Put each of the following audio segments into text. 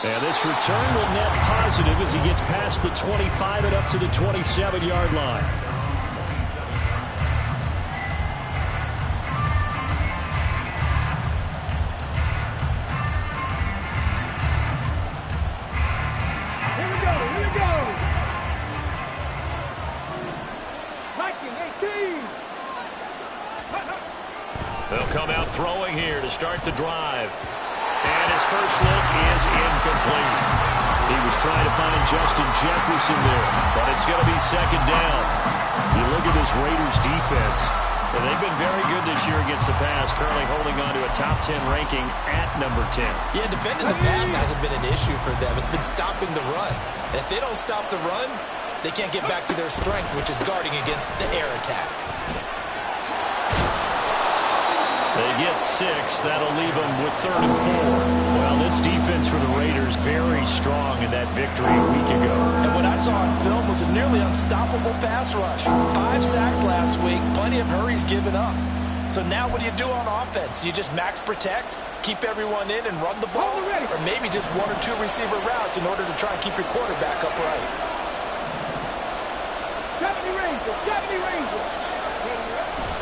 And this return will net positive as he gets past the 25 and up to the 27-yard line. Here we go. Viking 18. They'll come out throwing here to start the drive. And his first look is incomplete. He was trying to find Justin Jefferson there, but it's going to be second down. You look at this Raiders defense, and they've been very good this year against the pass, currently holding on to a top 10 ranking at number 10. Yeah, defending the pass hasn't been an issue for them. It's been stopping the run. And if they don't stop the run, they can't get back to their strength, which is guarding against the air attack. They get 6. That'll leave them with 3rd and 4. Well, this defense for the Raiders very strong in that victory a week ago. And what I saw on film was a nearly unstoppable pass rush. 5 sacks last week, plenty of hurries given up. So now what do you do on offense? You just max protect, keep everyone in, and run the ball? Or maybe just 1 or 2 receiver routes in order to try and keep your quarterback upright. 70 Rangers.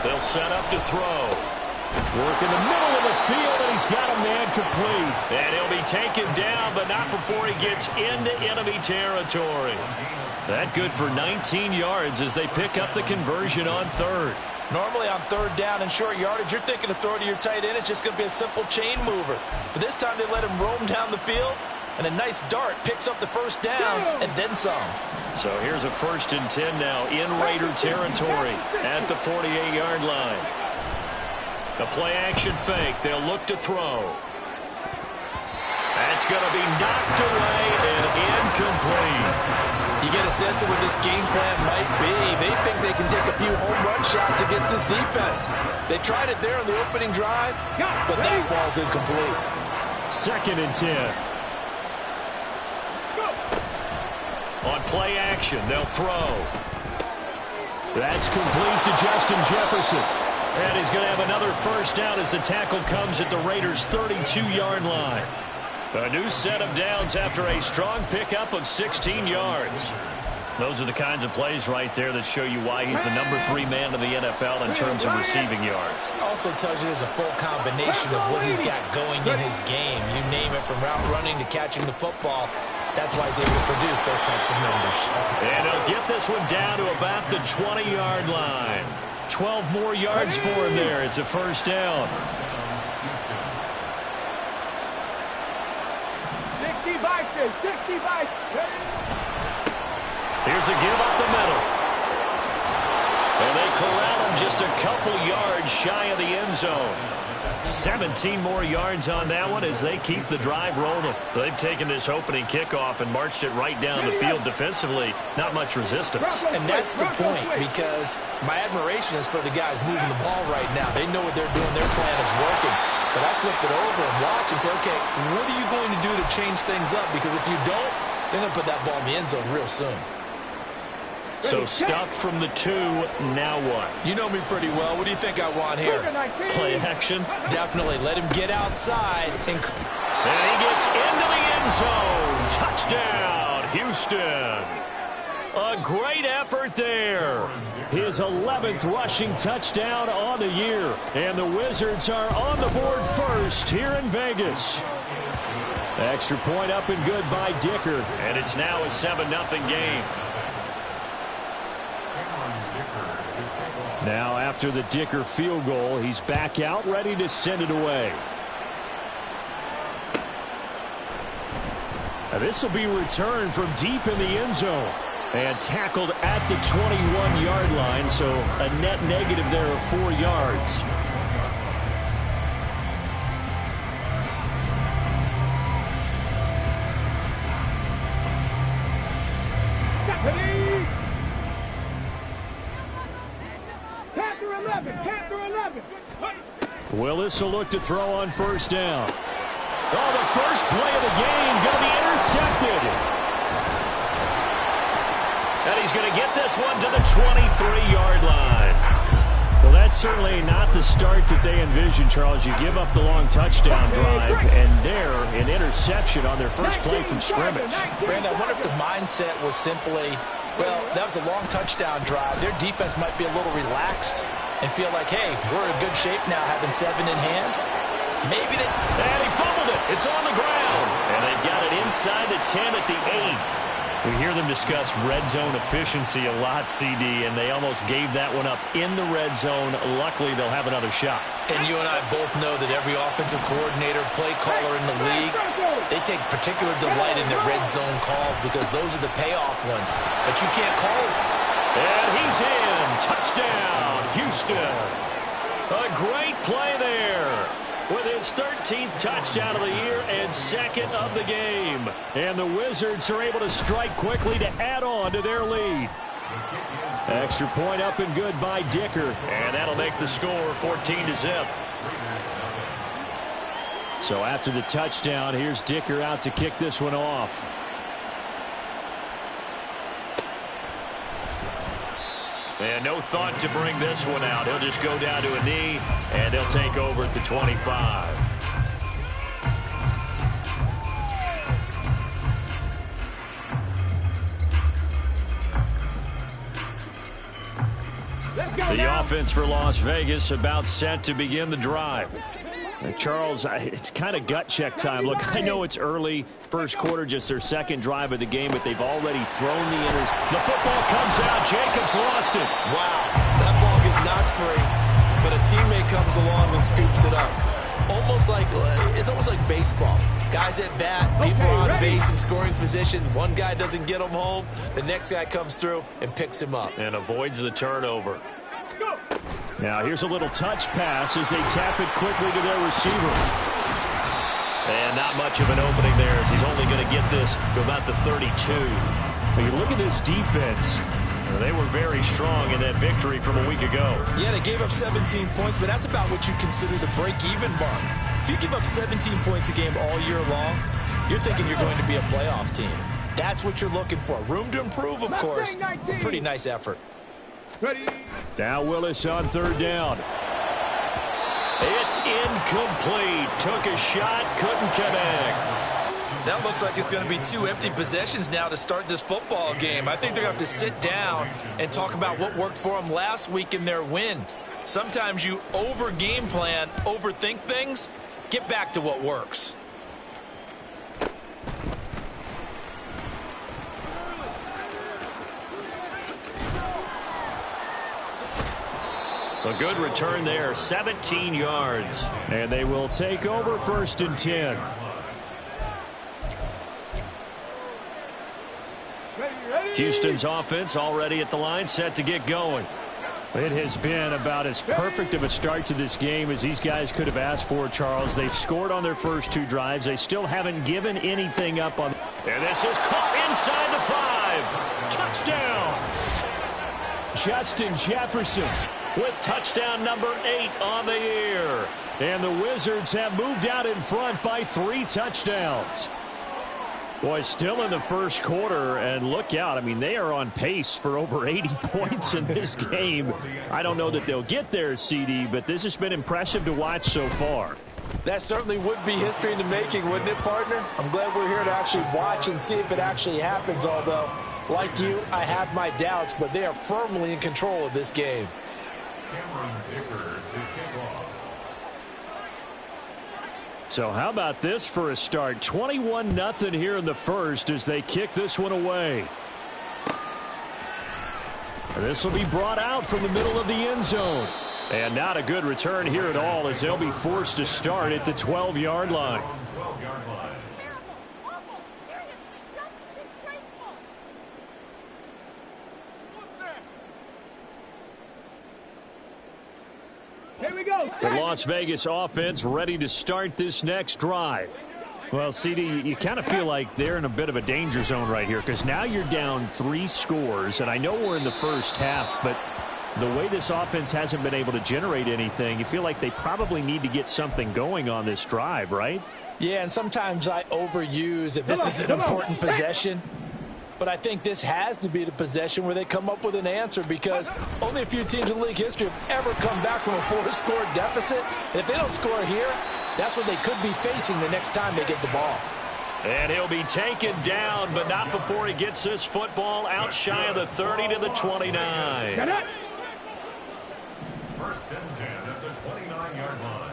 They'll set up to throw. Work in the middle of the field, and he's got a man complete. And he'll be taken down, but not before he gets into enemy territory. That good for 19 yards as they pick up the conversion on 3rd. Normally on 3rd down and short yardage, you're thinking to throw to your tight end. It's just going to be a simple chain mover. But this time they let him roam down the field, and a nice dart picks up the first down and then some. So here's a 1st and 10 now in Raider territory at the 48-yard line. The play-action fake. They'll look to throw. That's going to be knocked away and incomplete. You get a sense of what this game plan might be. They think they can take a few home run shots against this defense. They tried it there on the opening drive, but that ball's incomplete. 2nd and 10. On play action, they'll throw. That's complete to Justin Jefferson. And he's going to have another first down as the tackle comes at the Raiders' 32-yard line. A new set of downs after a strong pickup of 16 yards. Those are the kinds of plays right there that show you why he's the number 3 man in the NFL in terms of receiving yards. Also tells you there's a full combination of what he's got going in his game. You name it, from route running to catching the football. That's why he's able to produce those types of numbers. And he'll get this one down to about the 20-yard line. 12 more yards for him there. It's a first down. 65. Here's a give up the middle. And they corral him just a couple yards shy of the end zone. 17 more yards on that one as they keep the drive rolling. They've taken this opening kickoff and marched it right down the field defensively. Not much resistance. And that's the point, because my admiration is for the guys moving the ball right now. They know what they're doing. Their plan is working. But I flipped it over and watch and say, okay, what are you going to do to change things up? Because if you don't, they're going to put that ball in the end zone real soon. So stuff from the 2, now what? You know me pretty well. What do you think I want here? Play action? Definitely. Let him get outside. And he gets into the end zone. Touchdown, Houston. A great effort there. His 11th rushing touchdown on the year. And the Wizards are on the board first here in Vegas. Extra point up and good by Dicker. And it's now a 7-0 game. Now, after the Dicker field goal, he's back out, ready to send it away. Now, this will be returned from deep in the end zone and tackled at the 21-yard line, so a net negative there of 4 yards. Willis will look to throw on first down. Oh, the first play of the game going to be intercepted. And he's going to get this one to the 23-yard line. Well, that That's certainly not the start that they envisioned, Charles. You give up the long touchdown drive, and there, an interception on their first play from scrimmage. Brandon, I wonder if the mindset was simply, well, that was a long touchdown drive. Their defense might be a little relaxed and feel like, hey, we're in good shape now, having 7 in hand. Maybe they... And he fumbled it. It's on the ground. And they've got it inside the 10 at the 8. We hear them discuss red zone efficiency a lot, CD, and they almost gave that one up in the red zone. Luckily, they'll have another shot. And you and I both know that every offensive coordinator, play caller in the league, they take particular delight in their red zone calls because those are the payoff ones. But you can't call them. And he's in. Touchdown, Houston. A great play there with his 13th touchdown of the year and 2nd of the game. And the Wizards are able to strike quickly to add on to their lead. Extra point up and good by Dicker. And that'll make the score 14-0. So after the touchdown, here's Dicker out to kick this one off. And no thought to bring this one out. He'll just go down to a knee, and they'll take over at the 25. The offense for Las Vegas about set to begin the drive. Charles, it's kind of gut check time. Look, I know it's early, first quarter, just their 2nd drive of the game, but they've already thrown the inners. The football comes out. Jacobs lost it. Wow, that ball is not free, but a teammate comes along and scoops it up. It's almost like baseball. Guys at bat, people are on base in scoring position. One guy doesn't get him home. The next guy comes through and picks him up. And avoids the turnover. Now here's a little touch pass as they tap it quickly to their receiver. And not much of an opening there as he's only going to get this to about the 32. But you look at this defense. They were very strong in that victory from a week ago. Yeah, they gave up 17 points, but that's about what you consider the break-even mark. If you give up 17 points a game all year long, you're thinking you're going to be a playoff team. That's what you're looking for. Room to improve, of course. A pretty nice effort. Ready. Now Willis on 3rd down. It's incomplete. Took a shot, couldn't connect. That looks like it's going to be 2 empty possessions now to start this football game. I think they're going to have to sit down and talk about what worked for them last week in their win. Sometimes you over-game plan, overthink things. Get back to what works. A good return there, 17 yards. And they will take over 1st and 10. Houston's offense already at the line, set to get going. It has been about as perfect of a start to this game as these guys could have asked for, Charles. They've scored on their first 2 drives. They still haven't given anything up on. And this is caught inside the 5. Touchdown. Justin Jefferson with touchdown number 8 on the year. And the Wizards have moved out in front by 3 touchdowns. Boy, still in the first quarter, and look out. I mean, they are on pace for over 80 points in this game. I don't know that they'll get there, CD, but this has been impressive to watch so far. That certainly would be history in the making, wouldn't it, partner? I'm glad we're here to actually watch and see if it actually happens, although, like you, I have my doubts, but they are firmly in control of this game. So how about this for a start? 21-0 here in the first as they kick this one away. This will be brought out from the middle of the end zone. And not a good return here at all as they'll be forced to start at the 12-yard line. Here we go. The Las Vegas offense ready to start this next drive. Well, CD, you kind of feel like they're in a bit of a danger zone right here because now you're down 3 scores, and I know we're in the first half, but the way this offense hasn't been able to generate anything, you feel like they probably need to get something going on this drive, right? Yeah, and sometimes I overuse that this is an important possession. But I think this has to be the possession where they come up with an answer, because only a few teams in league history have ever come back from a 4-score deficit. And if they don't score here, that's what they could be facing the next time they get the ball. And he'll be taken down, but not before he gets this football out shy of the 30 to the 29. First and 10 at the 29-yard line.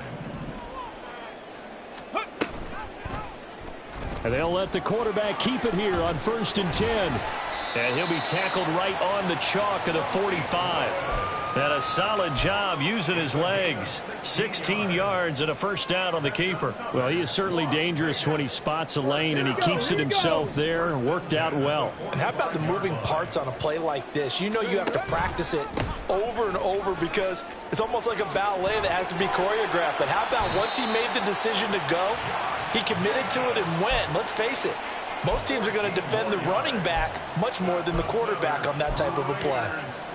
And they'll let the quarterback keep it here on 1st and 10. And he'll be tackled right on the chalk of the 45. And a solid job using his legs. 16 yards and a first down on the keeper. Well, he is certainly dangerous when he spots a lane, and he keeps it himself there. Worked out well. And how about the moving parts on a play like this? You know you have to practice it over and over, because it's almost like a ballet that has to be choreographed. But how about once he made the decision to go, he committed to it and went. Let's face it, most teams are going to defend the running back much more than the quarterback on that type of a play.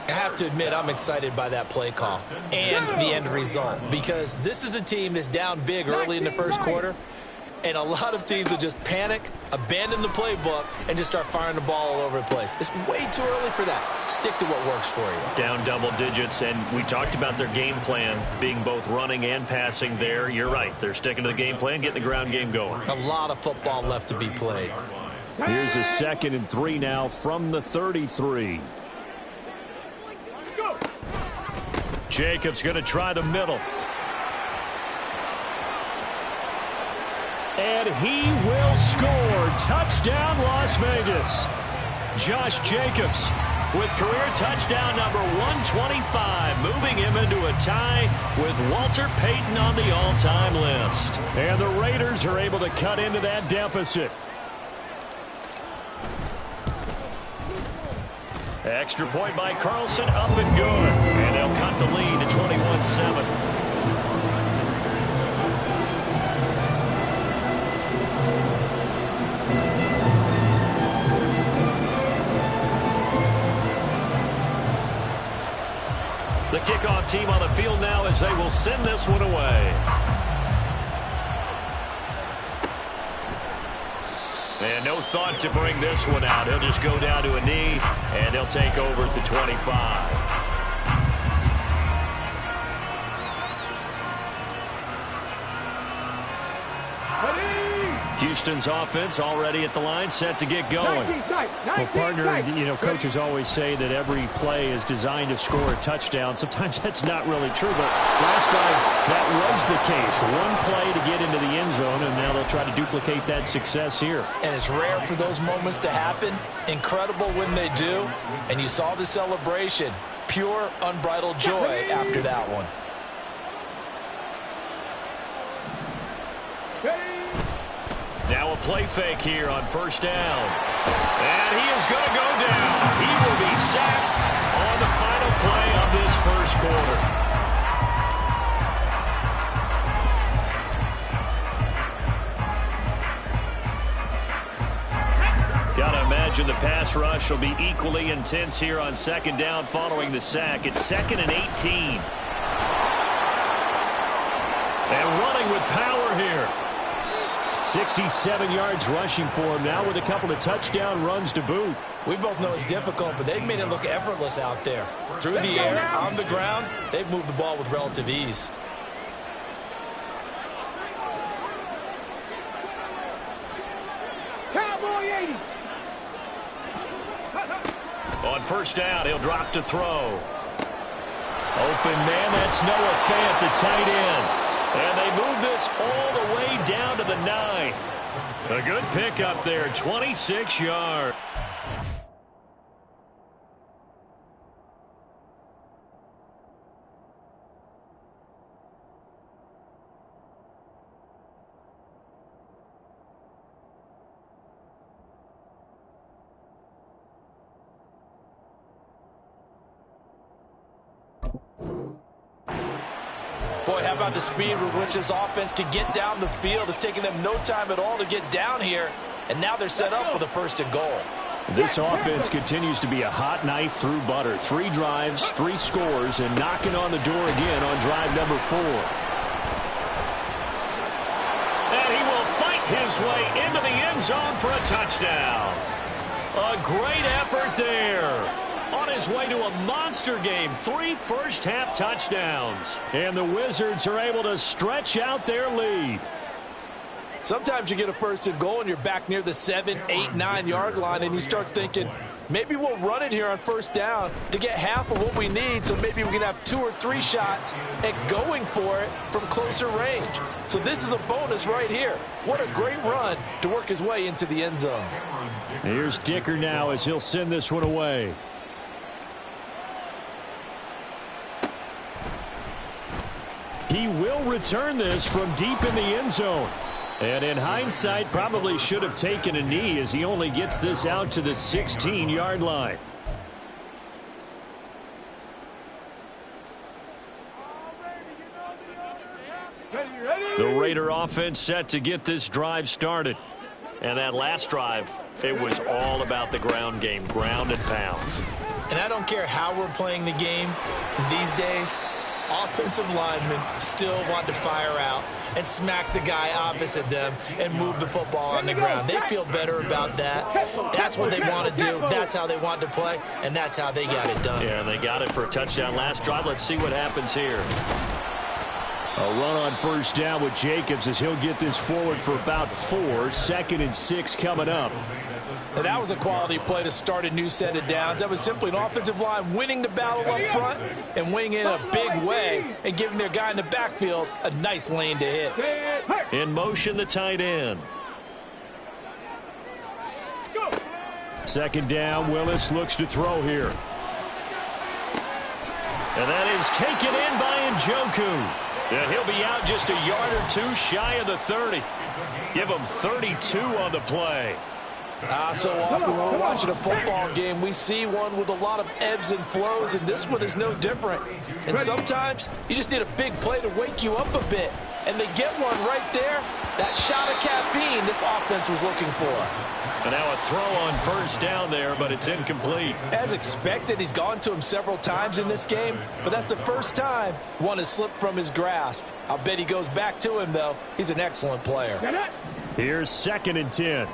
I have to admit, I'm excited by that play call and the end result, because this is a team that's down big early in the first quarter, and a lot of teams will just panic, abandon the playbook, and just start firing the ball all over the place. It's way too early for that. Stick to what works for you. Down double digits, and we talked about their game plan being both running and passing there. You're right. They're sticking to the game plan, getting the ground game going. A lot of football left to be played. Here's a 2nd and 3 now from the 33. Jacobs going to try the middle. And he will score. Touchdown, Las Vegas. Josh Jacobs with career touchdown number 125, moving him into a tie with Walter Payton on the all-time list. And the Raiders are able to cut into that deficit. Extra point by Carlson, up and good. And they'll cut the lead to 21-7. The kickoff team on the field now as they will send this one away. And no thought to bring this one out. He'll just go down to a knee, and he'll take over at the 25. Houston's offense already at the line, set to get going. Well, partner, you know, coaches always say that every play is designed to score a touchdown. Sometimes that's not really true, but last time that was the case. One play to get into the end zone, and now they'll try to duplicate that success here. And it's rare for those moments to happen. Incredible when they do. And you saw the celebration. Pure, unbridled joy after that one. Now a play fake here on 1st down. And he is going to go down. He will be sacked on the final play of this first quarter. Gotta imagine the pass rush will be equally intense here on 2nd down following the sack. It's 2nd and 18. And running with power here. 67 yards rushing for him now with a couple of touchdown runs to boot. We both know it's difficult, but they've made it look effortless out there. Through the air, on the ground, they've moved the ball with relative ease. Cowboy 80. On 1st down, he'll drop to throw. Open man, that's Noah Fant, the tight end. And they move this all the way down to the 9. A good pickup there, 26 yards. Boy, how about the speed with which this offense can get down the field? It's taking them no time at all to get down here, and now they're set up with a 1st and goal. This offense continues to be a hot knife through butter. 3 drives, 3 scores, and knocking on the door again on drive number 4. And he will fight his way into the end zone for a touchdown. A great effort there. On his way to a monster game, 3 first-half touchdowns. And the Wizards are able to stretch out their lead. Sometimes you get a first and goal and you're back near the 7, 8, 9-yard line, and you start thinking, maybe we'll run it here on first down to get half of what we need, so maybe we can have 2 or 3 shots at going for it from closer range. So this is a bonus right here. What a great run to work his way into the end zone. Here's Dicker now as he'll send this one away. He will return this from deep in the end zone. And in hindsight, probably should have taken a knee as he only gets this out to the 16-yard line. The Raider offense set to get this drive started. And that last drive, it was all about the ground game, ground and pound. And I don't care how we're playing the game these days, offensive linemen still want to fire out and smack the guy opposite them and move the football on the ground. They feel better about that. That's what they want to do. That's how they want to play, and that's how they got it done. Yeah, they got it for a touchdown last drive. Let's see what happens here. A run on first down with Jacobs as he'll get this forward for about 4. 2nd and 6 coming up. And that was a quality play to start a new set of downs. That was simply an offensive line winning the battle up front and winning in a big way and giving their guy in the backfield a nice lane to hit. In motion, the tight end. 2nd down, Willis looks to throw here. And that is taken in by Njoku. And he'll be out just a yard or 2 shy of the 30. Give him 32 on the play. So often when we're watching a football game, we see one with a lot of ebbs and flows, and this one is no different. And sometimes you just need a big play to wake you up a bit. And they get one right there. That shot of caffeine this offense was looking for. And now a throw on first down there, but it's incomplete. As expected, he's gone to him several times in this game, but that's the first time one has slipped from his grasp. I'll bet he goes back to him, though. He's an excellent player. Here's 2nd and 10.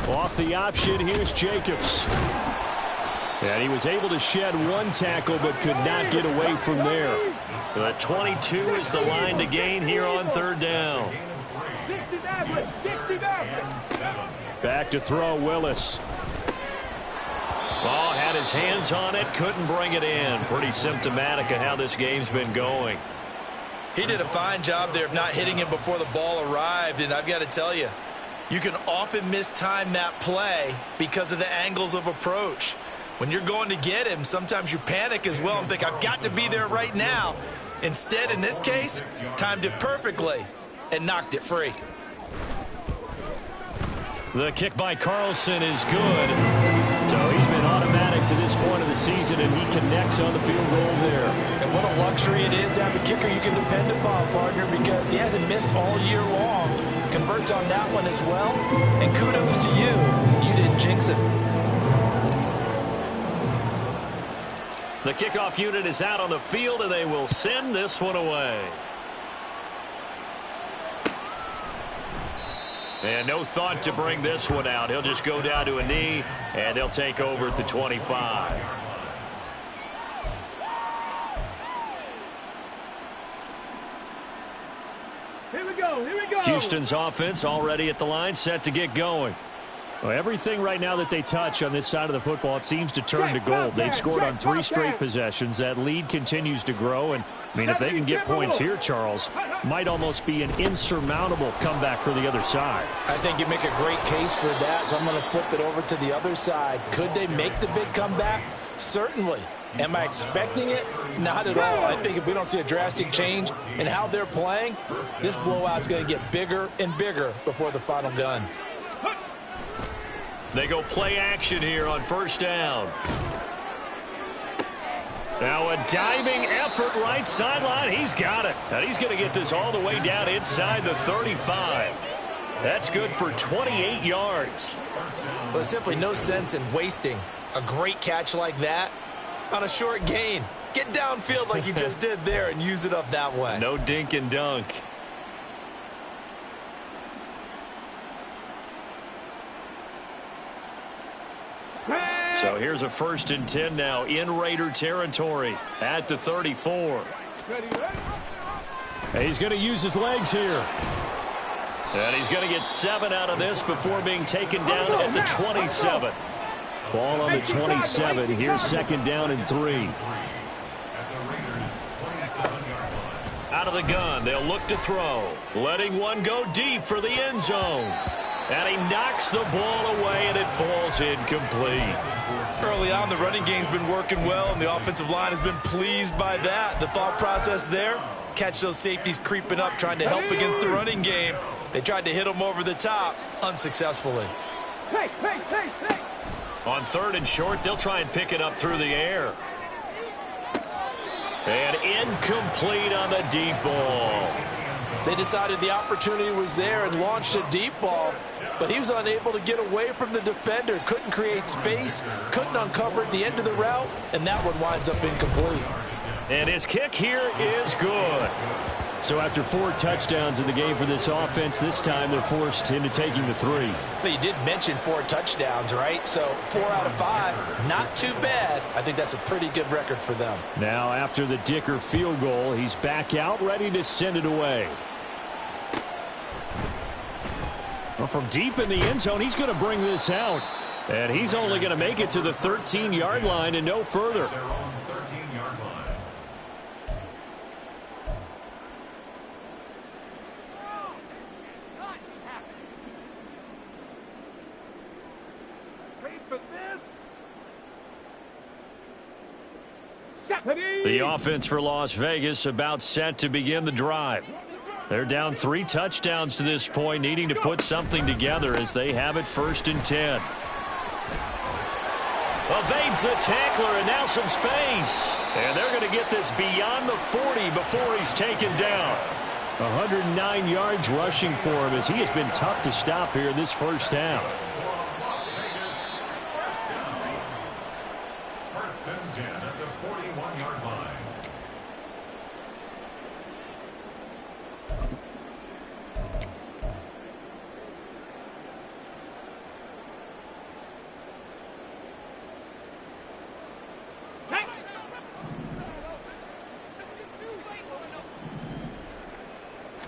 Off the option, here's Jacobs. And he was able to shed 1 tackle but could not get away from there. The 22 is the line to gain here on 3rd down. Back to throw, Willis. Ball had his hands on it, couldn't bring it in. Pretty symptomatic of how this game's been going. He did a fine job there of not hitting him before the ball arrived, and I've got to tell you, you can often mistime that play because of the angles of approach. When you're going to get him, sometimes you panic as well and think, I've got to be there right now. Instead, in this case, timed it perfectly and knocked it free. The kick by Carlson is good. So he's been automatic to this point of the season, and he connects on the field goal there. And what a luxury it is to have a kicker you can depend upon, partner, because he hasn't missed all year long. Converts on that one as well. And kudos to you. You didn't jinx him. The kickoff unit is out on the field, and they will send this one away. And no thought to bring this one out. He'll just go down to a knee, and they'll take over at the 25. Here we go, here we go. Houston's offense already at the line, set to get going. Well, everything right now that they touch on this side of the football, it seems to turn to gold. They've scored on 3 straight possessions. That lead continues to grow. And, I mean, if they can get points here, Charles, might almost be an insurmountable comeback for the other side. I think you make a great case for that, so I'm going to flip it over to the other side. Could they make the big comeback? Certainly. Am I expecting it? Not at all. I think if we don't see a drastic change in how they're playing, this blowout's going to get bigger and bigger before the final gun. They go play action here on first down. Now a diving effort right sideline. He's got it. And he's going to get this all the way down inside the 35. That's good for 28 yards. Well, there's simply no sense in wasting a great catch like that on a short gain. Get downfield like you just did there and use it up that way. No dink and dunk. So here's a 1st and 10 now in Raider territory at the 34. And he's going to use his legs here. And he's going to get 7 out of this before being taken down at the 27. Ball on the 27. Here's 2nd down and 3. Out of the gun, they'll look to throw. Letting one go deep for the end zone. And he knocks the ball away, and it falls incomplete. Early on, the running game's been working well, and the offensive line has been pleased by that. The thought process there, catch those safeties creeping up, trying to help against the running game. They tried to hit them over the top, unsuccessfully. On 3rd and short, they'll try and pick it up through the air. And incomplete on the deep ball. They decided the opportunity was there and launched a deep ball, but he was unable to get away from the defender, couldn't create space, couldn't uncover at the end of the route, and that one winds up incomplete. And his kick here is good. So after 4 touchdowns in the game for this offense, this time they're forced into taking the 3. But you did mention 4 touchdowns, right? So 4 out of 5, not too bad. I think that's a pretty good record for them. Now after the Dicker field goal, he's back out, ready to send it away. Well, from deep in the end zone, he's going to bring this out. And he's only going to make it to the 13-yard line and no further. Their own 13-yard line. The offense for Las Vegas about set to begin the drive. They're down 3 touchdowns to this point, needing to put something together as they have it 1st and 10. Evades the tackler, and now some space. And they're going to get this beyond the 40 before he's taken down. 109 yards rushing for him as he has been tough to stop here in this first half. Las Vegas, 1st and 10 at the 41-yard line.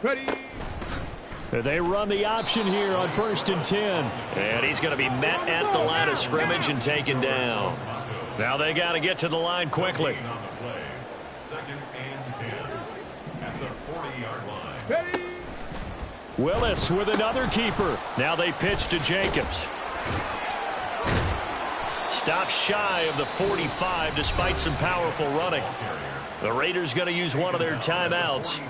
Ready. They run the option here on 1st and 10. And he's going to be met at the line of scrimmage and taken down. Now they got to get to the line quickly. On the play, 2nd and 10 at the 40-yard line. Ready. Willis with another keeper. Now they pitch to Jacobs. Stops shy of the 45 despite some powerful running. The Raiders going to use one of their timeouts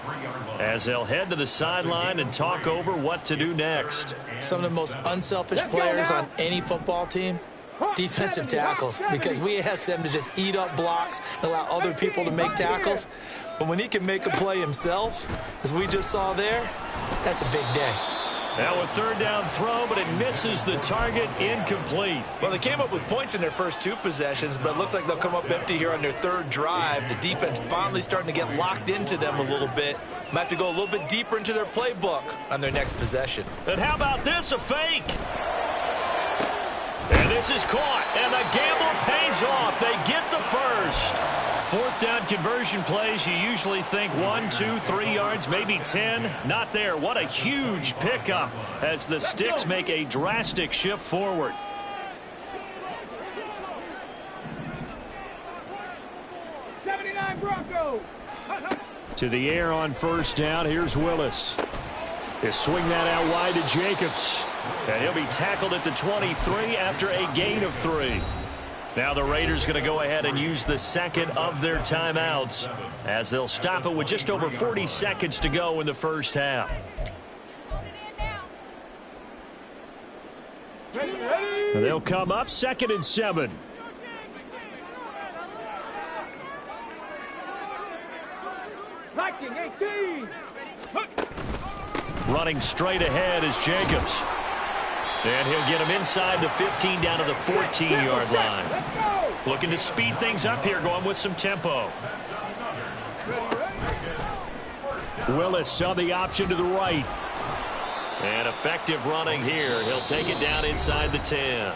as they'll head to the sideline and talk over what to do next. Some of the most unselfish players on any football team, defensive tackles, because we ask them to just eat up blocks and allow other people to make tackles. But when he can make a play himself, as we just saw there, that's a big day. Now a 3rd down throw, but it misses the target, incomplete. Well, they came up with points in their first 2 possessions, but it looks like they'll come up empty here on their 3rd drive. The defense finally starting to get locked into them a little bit. Might have to go a little bit deeper into their playbook on their next possession. And how about this, a fake? And this is caught, and the gamble pays off. They get the first. 4th down conversion plays, you usually think 1, 2, 3 yards, maybe 10. Not there. What a huge pickup as the Sticks make a drastic shift forward. Broncos. To the air on 1st down. Here's Willis. They swing that out wide to Jacobs. And he'll be tackled at the 23 after a gain of 3. Now the Raiders going to go ahead and use the 2nd of their timeouts as they'll stop it with just over 40 seconds to go in the first half. They'll come up 2nd and 7. Viking 18. Running straight ahead is Jacobs. And he'll get him inside the 15 down to the 14-yard line. Looking to speed things up here, going with some tempo. Willis on the option to the right. And effective running here. He'll take it down inside the 10.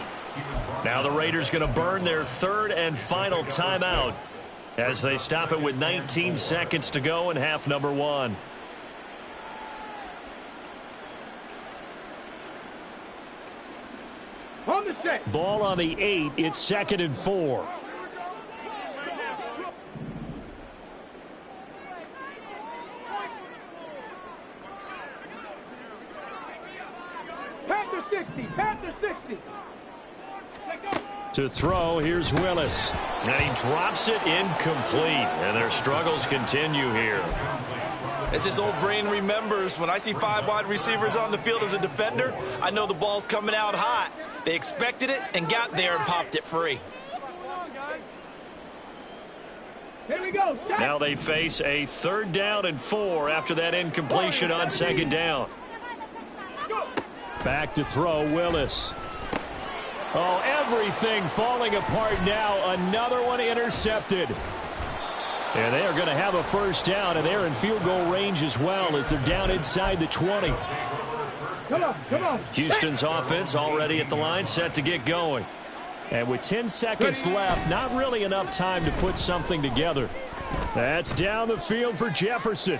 Now the Raiders going to burn their third and final timeout as they stop it with 19 seconds to go in half number one. On the set. Ball on the 8. It's 2nd and 4. Panther 60. Panther 60. To throw, here's Willis. And he drops it incomplete. And their struggles continue here. As his old brain remembers, when I see 5 wide receivers on the field as a defender, I know the ball's coming out hot. They expected it and got there and popped it free. Here we go. Set. Now they face a 3rd down and 4 after that incompletion on 2nd down. Back to throw, Willis. Oh, everything falling apart now. Another one intercepted. And they are going to have a 1st down, and they're in field goal range as well as they're down inside the 20. Come on, come on. Houston's offense already at the line, set to get going. And with 10 seconds left, not really enough time to put something together. That's down the field for Jefferson.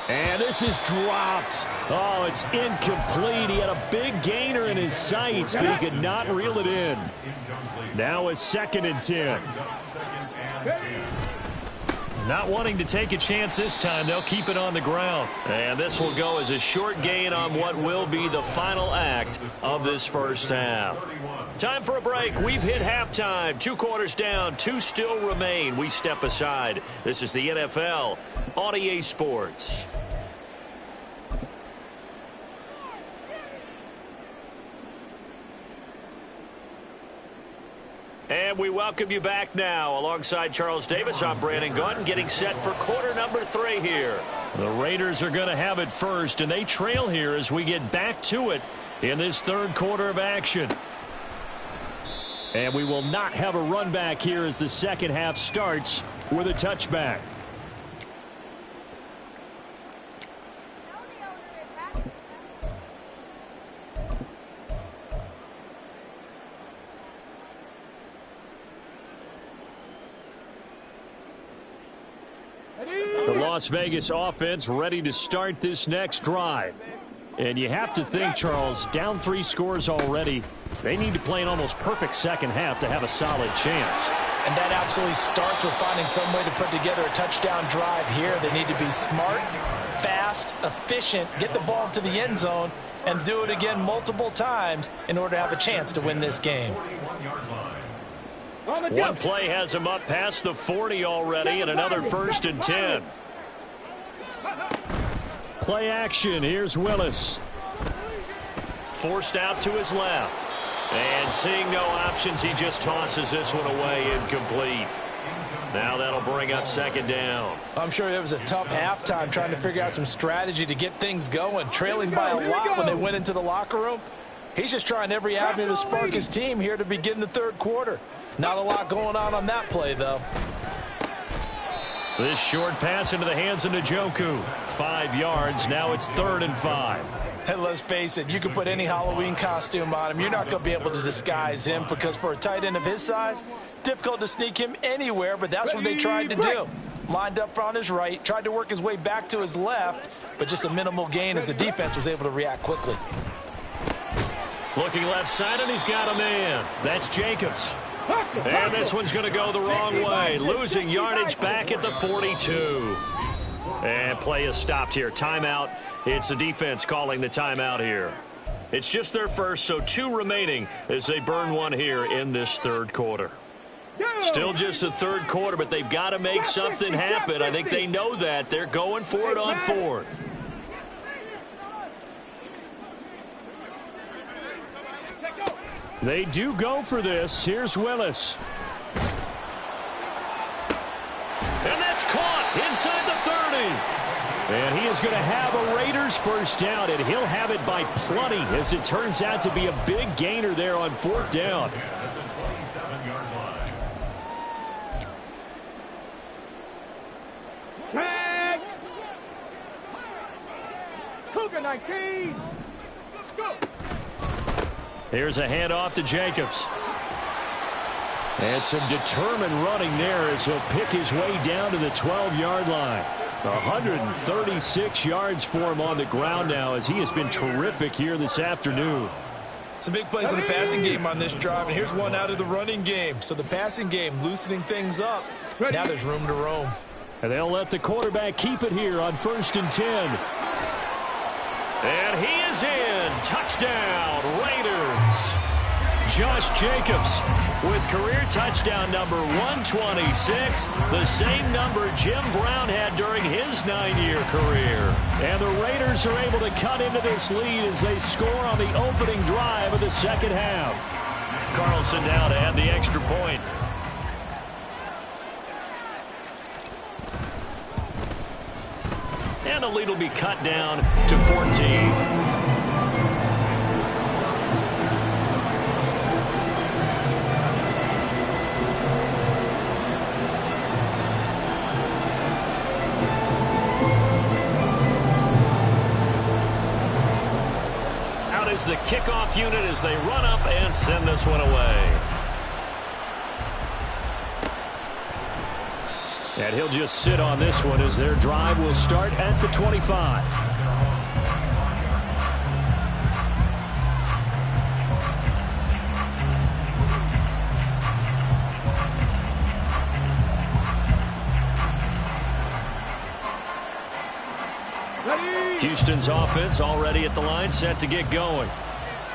And this is dropped. Oh, it's incomplete. He had a big gainer in his sights, but he could not reel it in. Now it's 2nd and 10. Not wanting to take a chance this time, they'll keep it on the ground. And this will go as a short gain on what will be the final act of this first half. Time for a break. We've hit halftime. 2 quarters down, 2 still remain. We step aside. This is the NFL on EA Sports. And we welcome you back now. Alongside Charles Davis, I'm Brandon Gunn, getting set for quarter number 3 here. The Raiders are going to have it first, and they trail here as we get back to it in this 3rd quarter of action. And we will not have a run back here as the second half starts with a touchback. The Las Vegas offense ready to start this next drive. And you have to think, Charles, down 3 scores already. They need to play an almost perfect second half to have a solid chance. And that absolutely starts with finding some way to put together a touchdown drive here. They need to be smart, fast, efficient, get the ball to the end zone, and do it again multiple times in order to have a chance to win this game. One play has him up past the 40 already, and another 1st and 10. Play action. Here's Willis. Forced out to his left. And seeing no options, he just tosses this one away incomplete. Now that'll bring up 2nd down. I'm sure it was a tough halftime trying to figure out some strategy to get things going. Trailing by a lot when they went into the locker room. He's just trying every avenue to spark his team here to begin the 3rd quarter. Not a lot going on that play, though. This short pass into the hands of Njoku. 5 yards. Now it's 3rd and 5. And let's face it, you can put any Halloween costume on him. You're not going to be able to disguise him because for a tight end of his size, difficult to sneak him anywhere, but that's what they tried to do. Lined up on his right, tried to work his way back to his left, but just a minimal gain as the defense was able to react quickly. Looking left side, and he's got a man. That's Jacobs. And this one's going to go the wrong way. Losing yardage back at the 42. And play is stopped here. Timeout. It's the defense calling the timeout here. It's just their first, so 2 remaining as they burn one here in this 3rd quarter. Still just the 3rd quarter, but they've got to make something happen. I think they know that. They're going for it on 4th. They do go for this. Here's Willis. And that's caught inside the 30. And he is going to have a Raiders 1st down, and he'll have it by plenty as it turns out to be a big gainer there on 4th down. Tag. Cougar 19. Let's go. Here's a handoff to Jacobs. And some determined running there as he'll pick his way down to the 12-yard line. 136 yards for him on the ground now as he has been terrific here this afternoon. Some big plays in the passing game on this drive, and here's one out of the running game. So the passing game loosening things up. Now there's room to roam. And they'll let the quarterback keep it here on 1st and 10. And he is in. Touchdown, Raiders. Josh Jacobs with career touchdown number 126, the same number Jim Brown had during his 9-year career. And the Raiders are able to cut into this lead as they score on the opening drive of the second half. Carlson now to add the extra point. And the lead will be cut down to 14. Is the kickoff unit as they run up and send this one away. And he'll just sit on this one as their drive will start at the 25. Houston's offense already at the line, set to get going.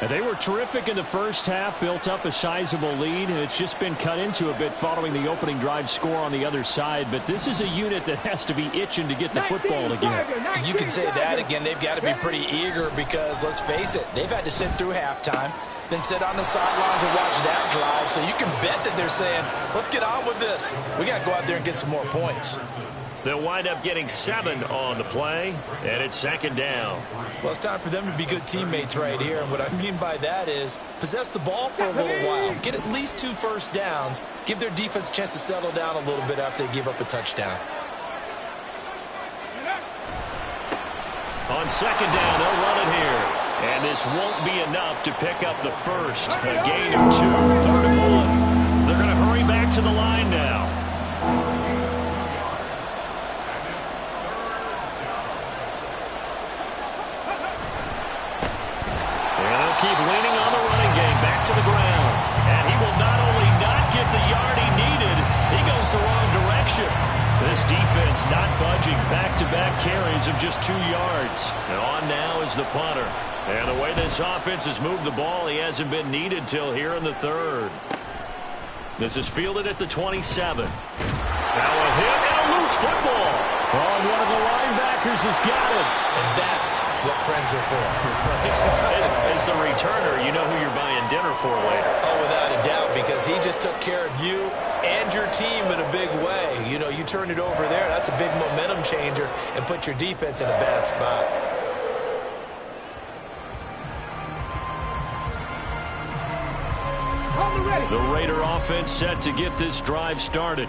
And they were terrific in the first half, built up a sizable lead, and it's just been cut into a bit following the opening drive score on the other side. But this is a unit that has to be itching to get the football again. You can say that again. They've got to be pretty eager because, let's face it, they've had to sit through halftime, then sit on the sidelines and watch that drive. So you can bet that they're saying, let's get on with this. We got to go out there and get some more points. They'll wind up getting 7 on the play, and it's 2nd down. Well, it's time for them to be good teammates right here. And what I mean by that is possess the ball for a little while. Get at least 2 first downs. Give their defense a chance to settle down a little bit after they give up a touchdown. On 2nd down, they'll run it here. And this won't be enough to pick up the first. A gain of 2, 3rd and 1. They're going to hurry back to the line now. Keep leaning on the running game back to the ground. And he will not only not get the yard he needed, he goes the wrong direction. This defense not budging. Back-to-back carries of just 2 yards. And on now is the punter. And the way this offense has moved the ball, he hasn't been needed till here in the 3rd. This is fielded at the 27. Now a hit and a loose football. Oh, and one of the linebackers has got it. And that's what friends are for. As the returner, you know who you're buying dinner for later. Oh, without a doubt, because he just took care of you and your team in a big way. You know, you turn it over there, that's a big momentum changer and put your defense in a bad spot. The Raider offense set to get this drive started.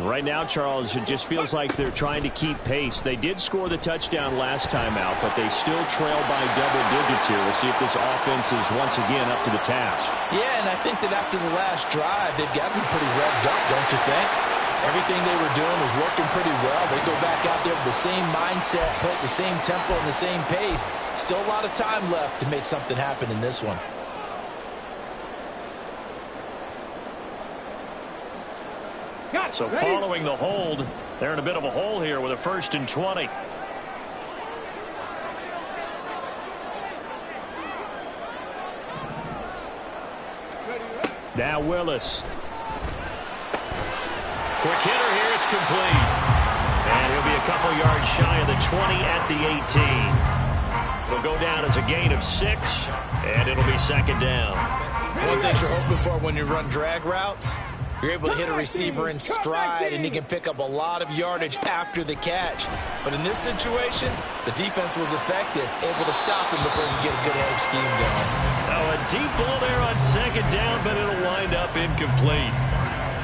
Right now, Charles, it just feels like they're trying to keep pace. They did score the touchdown last time out, but they still trail by double digits here. We'll see if this offense is once again up to the task. Yeah, and I think that after the last drive, they've got to be pretty revved up, don't you think? Everything they were doing was working pretty well. They go back out there with the same mindset, put the same tempo and the same pace. Still a lot of time left to make something happen in this one. So following the hold, they're in a bit of a hole here with a 1st and 20. Now Willis. Quick hitter here, it's complete. And he'll be a couple yards shy of the 20 at the 18. It'll go down as a gain of 6, and it'll be 2nd down. One thing you're hoping for when you run drag routes, you're able to hit a receiver in stride, and he can pick up a lot of yardage after the catch. But in this situation, the defense was effective, able to stop him before he could get a good head of steam going. Now a deep ball there on 2nd down, but it'll wind up incomplete.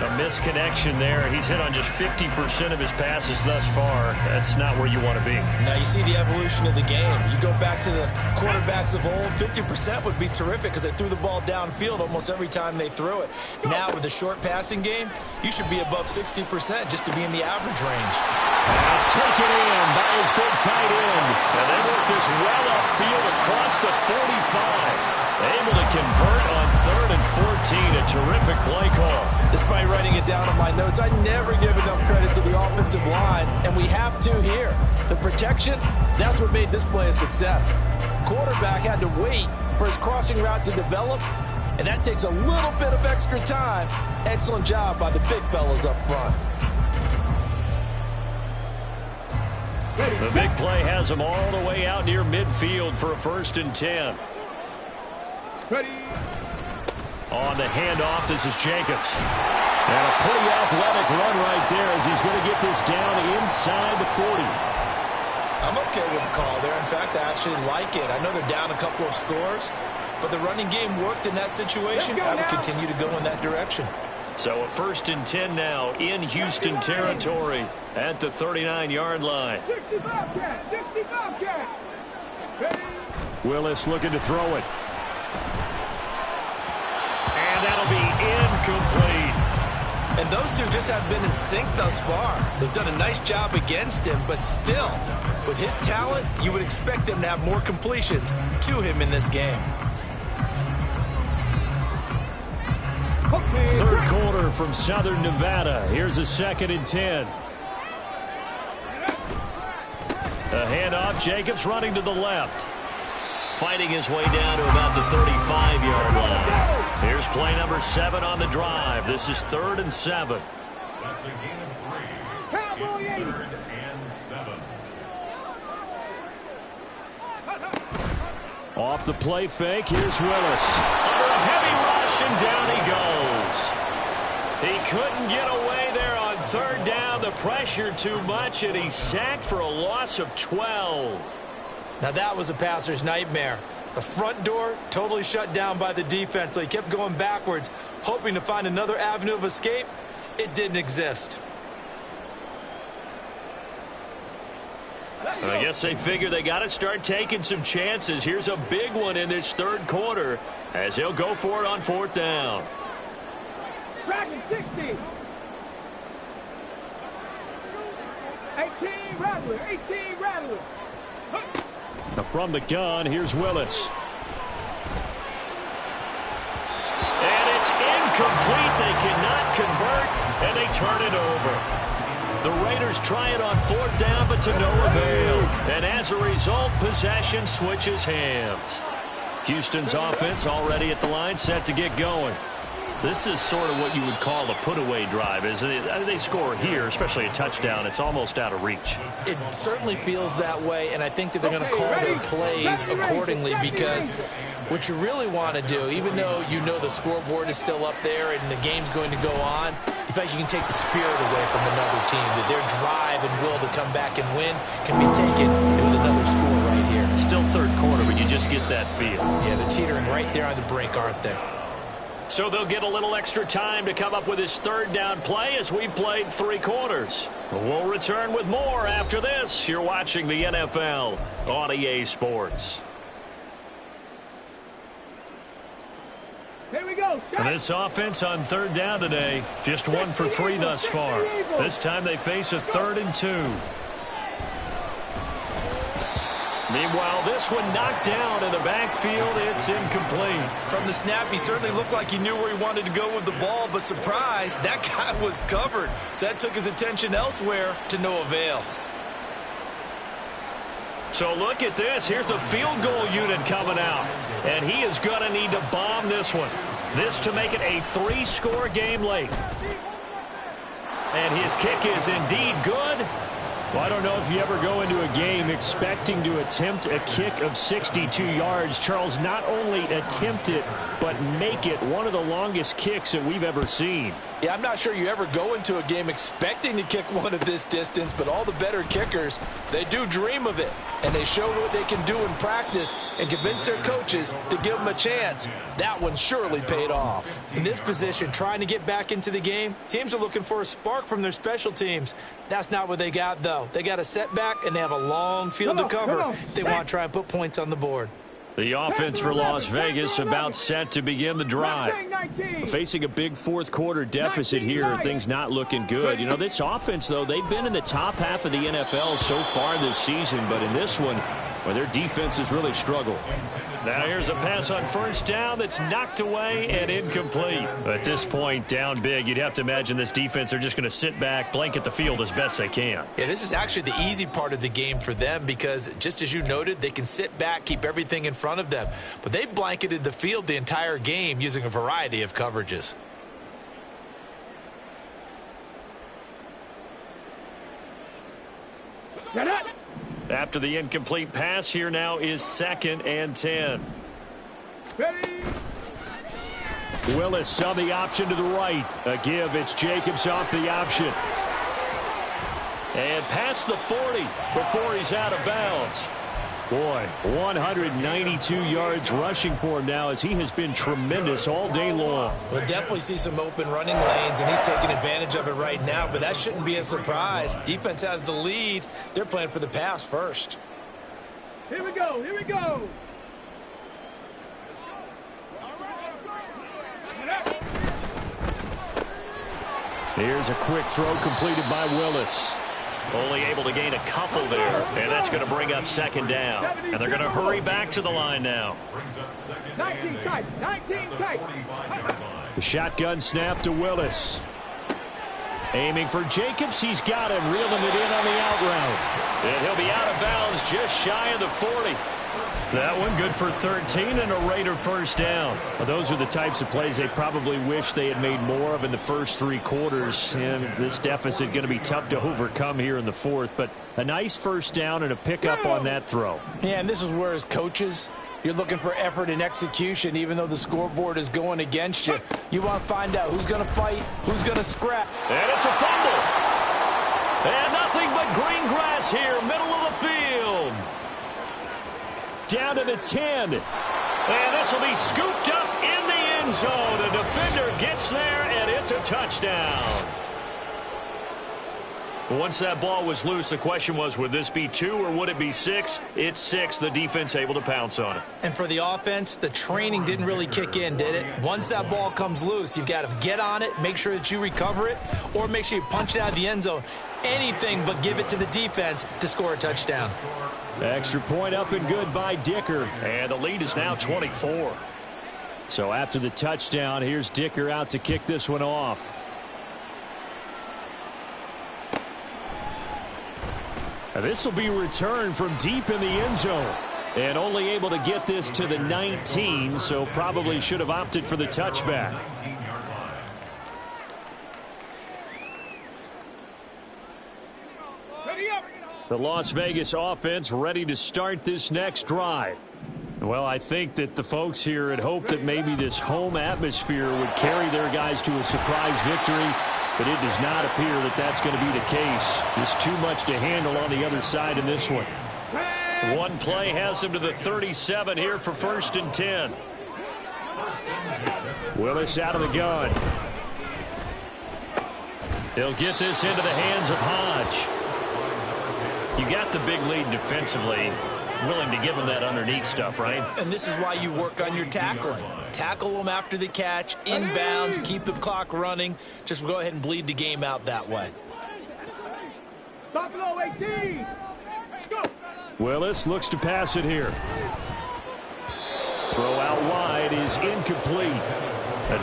A misconnection there. He's hit on just 50% of his passes thus far. That's not where you want to be. Now you see the evolution of the game. You go back to the quarterbacks of old, 50% would be terrific because they threw the ball downfield almost every time they threw it. Now with the short passing game, you should be above 60% just to be in the average range. Pass taken in by his big tight end. And they work this well upfield across the 45. Able to convert on 3rd and 14. A terrific play call. Despite writing it down on my notes, I never give enough credit to the offensive line, and we have to here. The protection, that's what made this play a success. Quarterback had to wait for his crossing route to develop, and that takes a little bit of extra time. Excellent job by the big fellas up front. The big play has him all the way out near midfield for a 1st and 10. Ready. On the handoff, this is Jacobs. And a pretty athletic run right there as he's going to get this down inside the 40. I'm okay with the call there. In fact, I actually like it. I know they're down a couple of scores, but the running game worked in that situation. I would continue to go in that direction. So a 1st and 10 now in Houston territory at the 39-yard line. 65 cat. Ready. Willis looking to throw it. And that'll be incomplete. And those two just have been in sync thus far. They've done a nice job against him, but still, with his talent, you would expect them to have more completions to him in this game. Okay. 3rd quarter from Southern Nevada. Here's a 2nd and 10. A handoff. Jacobs running to the left. Fighting his way down to about the 35-yard line. Here's play number 7 on the drive. This is 3rd and 7. That's a gain of 3. It's 3rd and 7. Off the play fake, here's Willis. Under a heavy rush, and down he goes. He couldn't get away there on 3rd down. The pressure too much, and he's sacked for a loss of 12. Now that was a passer's nightmare. The front door totally shut down by the defense, so he kept going backwards, hoping to find another avenue of escape. It didn't exist. I guess they figure they got to start taking some chances. Here's a big one in this 3rd quarter as he'll go for it on 4th down. Dragon 60. 18 Rattler. From the gun, here's Willis. And it's incomplete. They cannot convert, and they turn it over. The Raiders try it on 4th down, but to no avail. And as a result, possession switches hands. Houston's offense already at the line, set to get going. This is sort of what you would call a put-away drive, isn't it? They score here, especially a touchdown. It's almost out of reach. It certainly feels that way, and I think that they're going to call their plays accordingly because what you really want to do, even though you know the scoreboard is still up there and the game's going to go on, in fact, you can take the spirit away from another team. That their drive and will to come back and win can be taken with another score right here. Still 3rd quarter, but you just get that feel. Yeah, they're teetering right there on the brink, aren't they? So they'll get a little extra time to come up with his 3rd down play as we've played 3 quarters. We'll return with more after this. You're watching the NFL on EA Sports. Here we go. And this offense on 3rd down today, just 1 for 3 thus far. This time they face a 3rd and 2. Meanwhile, this one knocked down in the backfield. It's incomplete. From the snap, he certainly looked like he knew where he wanted to go with the ball, but surprise, that guy was covered. So that took his attention elsewhere to no avail. So look at this. Here's the field goal unit coming out. And he is going to need to bomb this one. This to make it a 3-score game late. And his kick is indeed good. Well, I don't know if you ever go into a game expecting to attempt a kick of 62 yards. Charles, not only attempt it, but make it one of the longest kicks that we've ever seen. Yeah, I'm not sure you ever go into a game expecting to kick one of this distance, but all the better kickers, they do dream of it. And they show what they can do in practice and convince their coaches to give them a chance. That one surely paid off. In this position, trying to get back into the game, teams are looking for a spark from their special teams. That's not what they got, though. They got a setback, and they have a long field to cover if they want to try and put points on the board. The offense for Las Vegas about set to begin the drive. Facing a big fourth quarter deficit here, things not looking good. You know, this offense, though, they've been in the top half of the NFL so far this season, but in this one, well, their defense has really struggled. Now here's a pass on first down that's knocked away and incomplete. At this point, down big, you'd have to imagine this defense, they're just going to sit back, blanket the field as best they can. Yeah, this is actually the easy part of the game for them because, just as you noted, they can sit back, keep everything in front of them. But they've blanketed the field the entire game using a variety of coverages. Get it! After the incomplete pass, here now is 2nd and 10. Ready! Willis on the option to the right. A give. It's Jacobs off the option. And past the 40 before he's out of bounds. Boy, 192 yards rushing for him now as he has been tremendous all day long. We'll definitely see some open running lanes, and he's taking advantage of it right now, but that shouldn't be a surprise. Defense has the lead. They're playing for the pass first. Here we go, here we go. Here's a quick throw completed by Willis. Only able to gain a couple there, and that's going to bring up 2nd down. And they're going to hurry back to the line now. 19 tight, 19 tight. The shotgun snap to Willis. Aiming for Jacobs. He's got him, reeling it in on the out route. And he'll be out of bounds just shy of the 40. That one good for 13 and a Raider first down. Well, those are the types of plays they probably wish they had made more of in the first 3 quarters. And this deficit going to be tough to overcome here in the 4th. But a nice first down and a pickup on that throw. Yeah, and this is where as coaches, you're looking for effort and execution even though the scoreboard is going against you. You want to find out who's going to fight, who's going to scrap. And it's a fumble. And nothing but green grass here, middle of the field. Down to the 10. And this will be scooped up in the end zone. The defender gets there, and it's a touchdown. Once that ball was loose, the question was, would this be 2 or would it be 6? It's 6. The defense able to pounce on it. And for the offense, the training didn't really kick in, did it? Once that ball comes loose, you've got to get on it, make sure that you recover it, or make sure you punch it out of the end zone. Anything but give it to the defense to score a touchdown. Extra point up and good by Dicker. And the lead is now 24. So after the touchdown, here's Dicker out to kick this one off. This will be returned from deep in the end zone. And only able to get this to the 19, so probably should have opted for the touchback. The Las Vegas offense ready to start this next drive. Well, I think that the folks here had hoped that maybe this home atmosphere would carry their guys to a surprise victory, but it does not appear that that's going to be the case. There's too much to handle on the other side in this one. One play has him to the 37 here for 1st and 10. Willis out of the gun. He'll get this into the hands of Hodge. You got the big lead defensively, willing to give them that underneath stuff, right? And this is why you work on your tackling. Tackle them after the catch, inbounds, keep the clock running. Just go ahead and bleed the game out that way. Stop low, 18. Go. Willis looks to pass it here. Throw out wide is incomplete.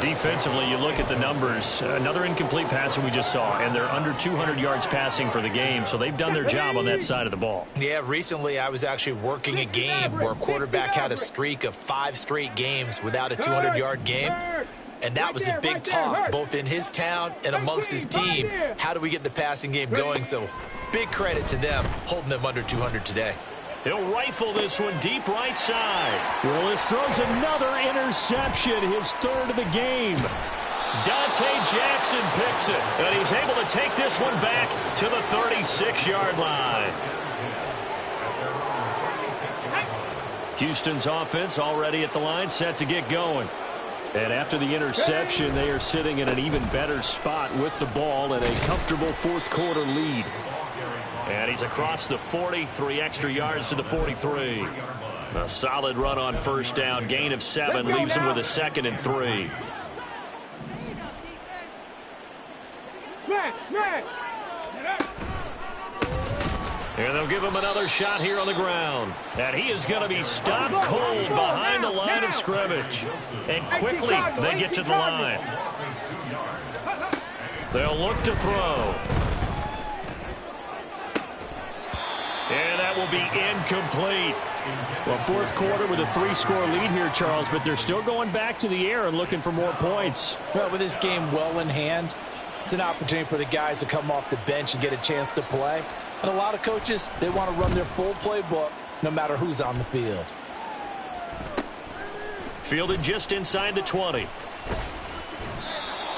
Defensively, you look at the numbers. Another incomplete pass that we just saw, and they're under 200 yards passing for the game, so they've done their job on that side of the ball. Yeah, recently I was actually working a game where a quarterback had a streak of 5 straight games without a 200-yard game, and that was a big talk both in his town and amongst his team. How do we get the passing game going? So Big credit to them holding them under 200 today. He'll rifle this one deep right side. Willis throws another interception, his third of the game. Dante Jackson picks it, and he's able to take this one back to the 36-yard line. Houston's offense already at the line, set to get going. And after the interception, they are sitting in an even better spot with the ball and a comfortable fourth-quarter lead. And he's across the 40, 3 extra yards to the 43. A solid run on first down, gain of 7, leaves him with a 2nd and 3. And they'll give him another shot here on the ground. And he is going to be stopped cold behind the line of scrimmage. And quickly they get to the line. They'll look to throw. And that will be incomplete. Well, fourth quarter with a 3-score lead here, Charles, but they're still going back to the air and looking for more points. Well, with this game well in hand, it's an opportunity for the guys to come off the bench and get a chance to play. And a lot of coaches, they want to run their full playbook no matter who's on the field. Fielded just inside the 20.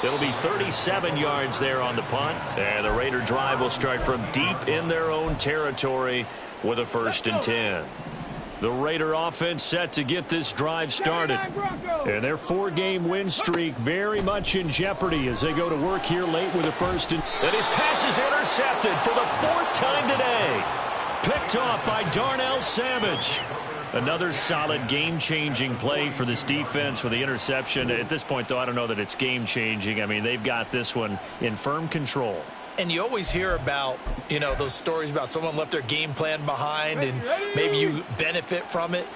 It'll be 37 yards there on the punt. And the Raider drive will start from deep in their own territory with a 1st and 10. The Raider offense set to get this drive started. And their 4-game win streak very much in jeopardy as they go to work here late with a 1st and... And his pass is intercepted for the 4th time today. Picked off by Darnell Savage. Another solid game-changing play for this defense with the interception. At this point, though, I don't know that it's game-changing. I mean, they've got this one in firm control. And you always hear about, those stories about someone left their game plan behind and maybe you benefit from it.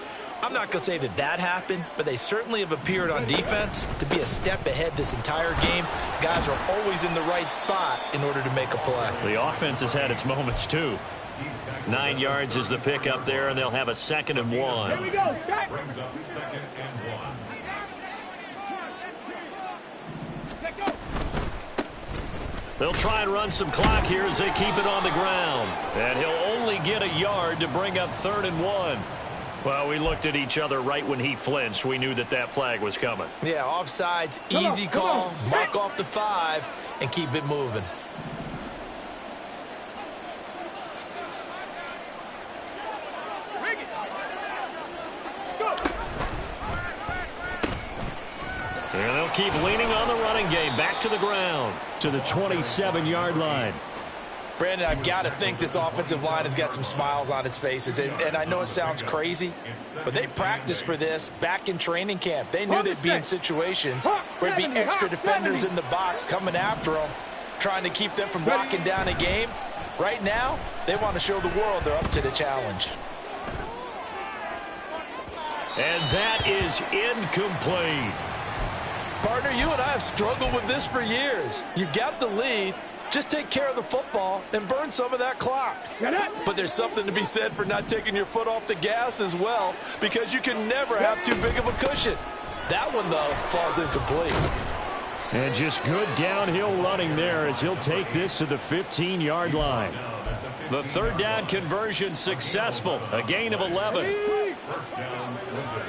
I'm not going to say that that happened, but they certainly have appeared on defense to be a step ahead this entire game. Guys are always in the right spot in order to make a play. The offense has had its moments, too. 9 yards is the pick up there, and they'll have a 2nd and 1. Here we go. Brings up 2nd and 1. They'll try and run some clock here as they keep it on the ground. And he'll only get a yard to bring up 3rd and 1. Well, we looked at each other right when he flinched. We knew that that flag was coming. Yeah, offsides, easy call. Mark off the 5 and keep it moving. And they'll keep leaning on the running game. Back to the ground to the 27-yard line. Brandon, I've got to think this offensive line has got some smiles on its faces. And I know it sounds crazy, but they practiced for this back in training camp. They knew they'd be in situations where there'd be extra defenders in the box coming after them, trying to keep them from locking down a game. Right now, they want to show the world they're up to the challenge. And that is incomplete. Partner, you and I have struggled with this for years. You've got the lead. Just take care of the football and burn some of that clock. But there's something to be said for not taking your foot off the gas as well, because you can never have too big of a cushion. That one, though, falls incomplete. And just good downhill running there as he'll take this to the 15-yard line. The 3rd down conversion successful. A gain of 11. First down, Wizards.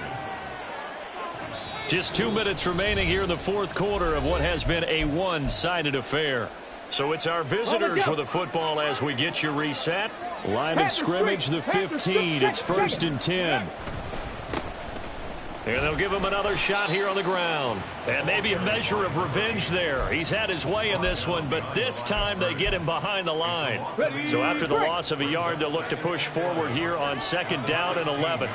Just 2 minutes remaining here in the fourth quarter of what has been a one-sided affair. So it's our visitors with the football as we get you reset. Line of scrimmage, the 15. It's 1st and 10. And they'll give him another shot here on the ground. And maybe a measure of revenge there. He's had his way in this one, but this time they get him behind the line. So after the loss of a yard, they'll look to push forward here on 2nd down and 11.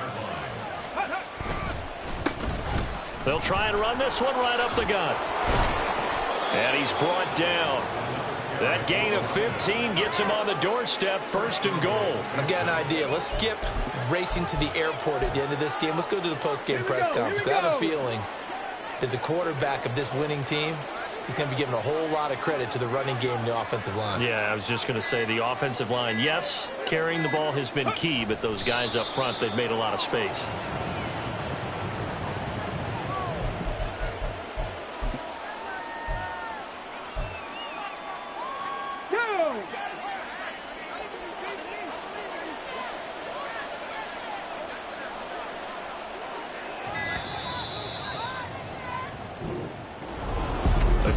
They'll try and run this one right up the gut. And he's brought down. That gain of 15 gets him on the doorstep, 1st and goal. I've got an idea. Let's skip racing to the airport at the end of this game. Let's go to the post-game press conference. I have a feeling that the quarterback of this winning team is going to be giving a whole lot of credit to the running game and the offensive line. Yeah, I was just going to say the offensive line, yes, carrying the ball has been key, but those guys up front, they've made a lot of space.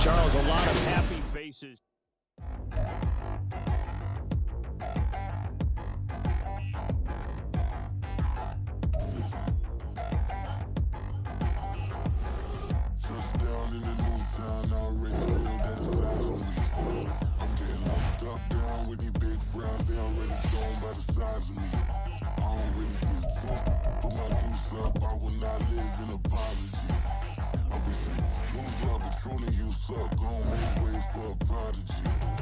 Charles, a lot of happy faces. Touchdown in the new town, already feel that it's eyes on me. I'm getting locked up down with these big frowns, they already shown by the size of me. I don't really get juiced, put my deuce up, I will not live in apology. I wish you lose love, but truly you suck, gon' make way for a prodigy.